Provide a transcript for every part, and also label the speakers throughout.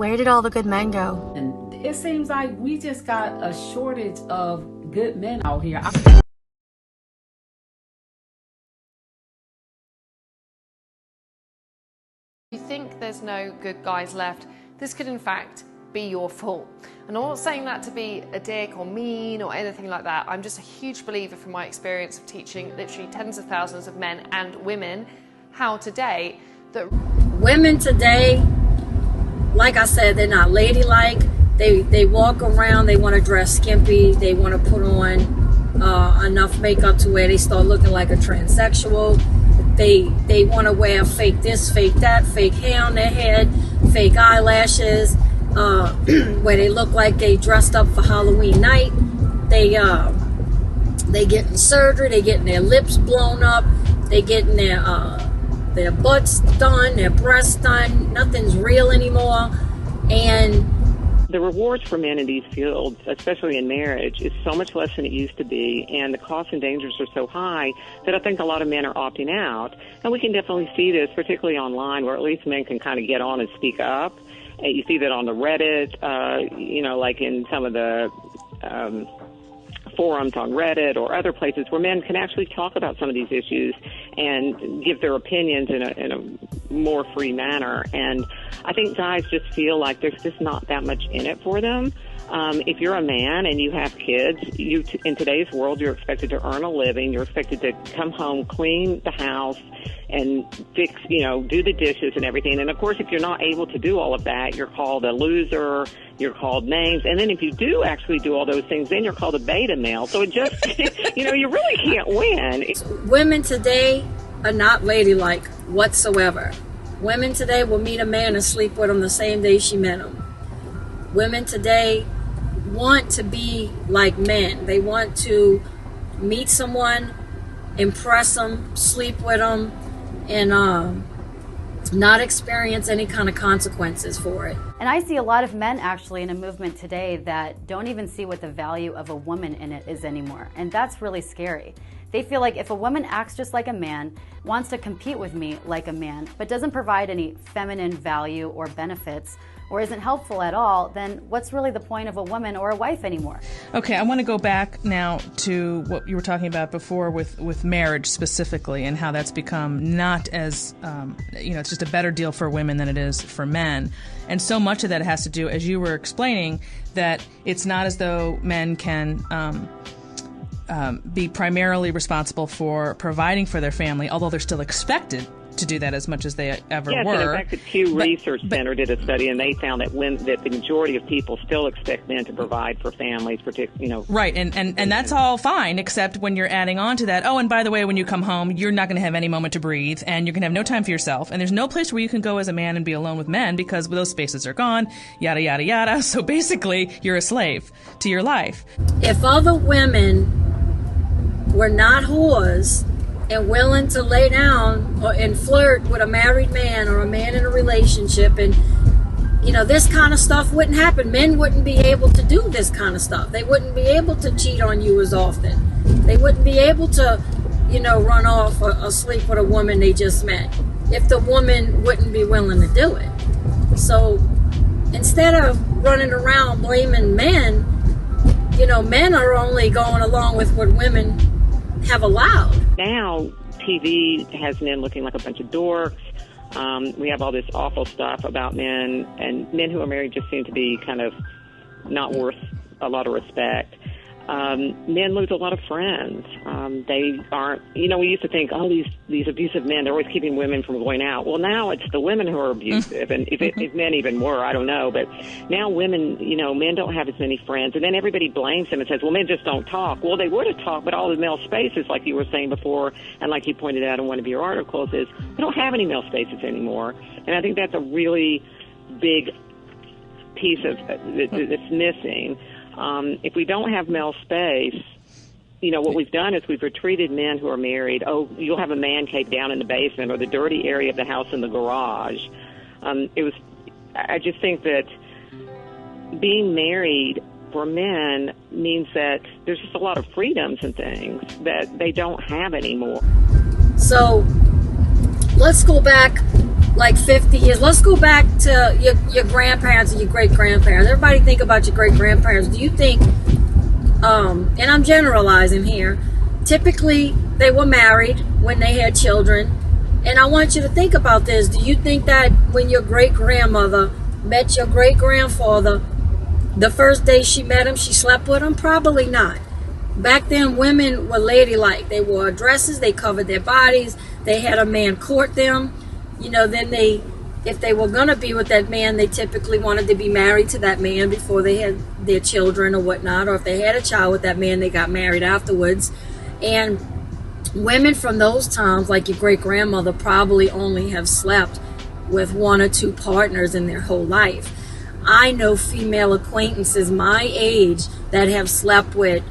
Speaker 1: Where did all the good men go?
Speaker 2: And it seems like we just got a shortage of good men out here.
Speaker 3: If you think there's no good guys left, this could in fact be your fault. And I'm not saying that to be a dick or mean or anything like that. I'm just a huge believer from my experience of teaching literally tens of thousands of men and women how to date that
Speaker 4: women today, like I said, they're not ladylike. They walk around, they want to dress skimpy, they want to put on enough makeup to where they start looking like a transsexual. They want to wear fake this, fake that, fake hair on their head, fake eyelashes, where they look like they dressed up for Halloween night. They getting surgery, they getting their lips blown up, they getting their butts done, their breasts done. Nothing's real anymore. And
Speaker 5: the rewards for men in these fields, especially in marriage, is so much less than it used to be, and the costs and dangers are so high that I think a lot of men are opting out. And we can definitely see this, particularly online, where at least men can kind of get on and speak up. And you see that on the Reddit, like in some of the forums on Reddit or other places where men can actually talk about some of these issues and give their opinions in a more free manner. And I think guys just feel like there's just not that much in it for them. If you're a man and you have kids, in today's world, you're expected to earn a living. You're expected to come home, clean the house, and fix, do the dishes and everything. And of course, if you're not able to do all of that, you're called a loser, you're called names. And then if you do actually do all those things, then you're called a beta male. So it just, you really can't win.
Speaker 4: Women today are not ladylike whatsoever. Women today will meet a man and sleep with him the same day she met him. Women today want to be like men. They want to meet someone, impress them, sleep with them, and not experience any kind of consequences for it.
Speaker 6: And I see a lot of men actually in a movement today that don't even see what the value of a woman in it is anymore. And that's really scary. They feel like if a woman acts just like a man, wants to compete with me like a man, but doesn't provide any feminine value or benefits, or isn't helpful at all, then what's really the point of a woman or a wife anymore?
Speaker 7: Okay, I want to go back now to what you were talking about before with marriage specifically, and how that's become not as, it's just a better deal for women than it is for men. And so much of that has to do, as you were explaining, that it's not as though men can be primarily responsible for providing for their family, although they're still expected to do that as much as they ever
Speaker 5: yes,
Speaker 7: were.
Speaker 5: And in fact, the Pew Research Center did a study, and they found that that the majority of people still expect men to provide for families, particularly,
Speaker 7: Right, and that's all fine, except when you're adding on to that, oh, and by the way, when you come home, you're not going to have any moment to breathe, and you're going to have no time for yourself, and there's no place where you can go as a man and be alone with men because those spaces are gone, yada, yada, yada. So basically, you're a slave to your life.
Speaker 4: If other women were not whores and willing to lay down and flirt with a married man or a man in a relationship, and this kind of stuff wouldn't happen. Men wouldn't be able to do this kind of stuff. They wouldn't be able to cheat on you as often. They wouldn't be able to run off or sleep with a woman they just met if the woman wouldn't be willing to do it. So instead of running around blaming men, men are only going along with what women have allowed.
Speaker 5: Now, TV has men looking like a bunch of dorks. We have all this awful stuff about men, and men who are married just seem to be kind of not worth a lot of respect. Men lose a lot of friends. They aren't, we used to think, oh, these abusive men, they're always keeping women from going out. Well, now it's the women who are abusive, and if men even were, I don't know. But now women, men don't have as many friends, and then everybody blames them and says, well, men just don't talk. Well, they would have talked, but all the male spaces, like you were saying before, and like you pointed out in one of your articles, is we don't have any male spaces anymore. And I think that's a really big piece of that's missing. If we don't have male space, what we've done is we've retreated men who are married. Oh, you'll have a man cave down in the basement or the dirty area of the house in the garage. I just think that being married for men means that there's just a lot of freedoms and things that they don't have anymore.
Speaker 4: So let's go back like 50 years. Let's go back to your grandparents and your great-grandparents. Everybody think about your great-grandparents. Do you think, and I'm generalizing here, typically they were married when they had children. And I want you to think about this. Do you think that when your great-grandmother met your great-grandfather, the first day she met him, she slept with him? Probably not. Back then, women were ladylike. They wore dresses, they covered their bodies, they had a man court them. You know, then if they were going to be with that man, they typically wanted to be married to that man before they had their children or whatnot. Or if they had a child with that man, they got married afterwards. And women from those times, like your great-grandmother, probably only have slept with one or two partners in their whole life. I know female acquaintances my age that have slept with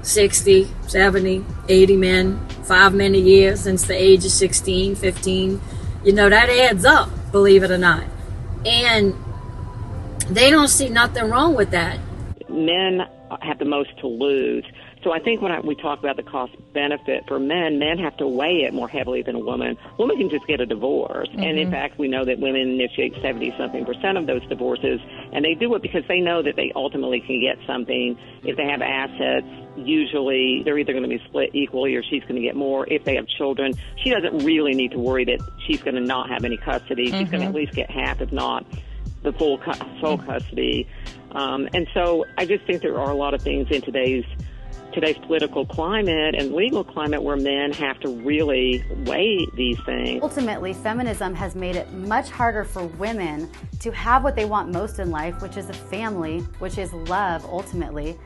Speaker 4: 60, 70, 80 men, 5 men a year since the age of 16, 15. You know, that adds up, believe it or not. And they don't see nothing wrong with that.
Speaker 5: Men have the most to lose. So I think when we talk about the cost benefit for men have to weigh it more heavily than a woman. Women can just get a divorce. Mm-hmm. And in fact, we know that women initiate 70-something% of those divorces. And they do it because they know that they ultimately can get something. If they have assets, usually they're either going to be split equally or she's going to get more. If they have children, she doesn't really need to worry that she's going to not have any custody. She's going to at least get half, if not the full sole custody. And so I just think there are a lot of things in today's political climate and legal climate where men have to really weigh these things.
Speaker 6: Ultimately, feminism has made it much harder for women to have what they want most in life, which is a family, which is love, ultimately.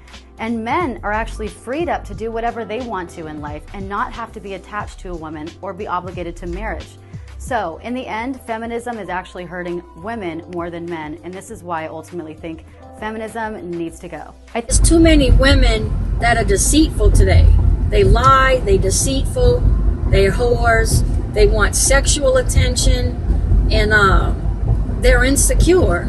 Speaker 6: And men are actually freed up to do whatever they want to in life and not have to be attached to a woman or be obligated to marriage. So, in the end, feminism is actually hurting women more than men, and this is why I ultimately think feminism needs to go.
Speaker 4: There's too many women that are deceitful today. They lie, they deceitful, they're whores, they want sexual attention, and they're insecure.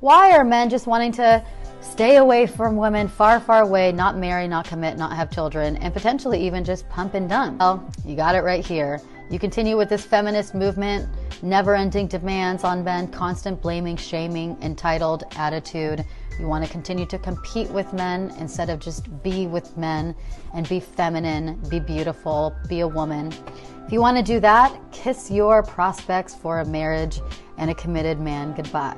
Speaker 6: Why are men just wanting to stay away from women, far, far away, not marry, not commit, not have children, and potentially even just pump and dump? Well, you got it right here. You continue with this feminist movement, never-ending demands on men, constant blaming, shaming, entitled attitude. You want to continue to compete with men instead of just be with men and be feminine, be beautiful, be a woman. If you want to do that, kiss your prospects for a marriage and a committed man goodbye.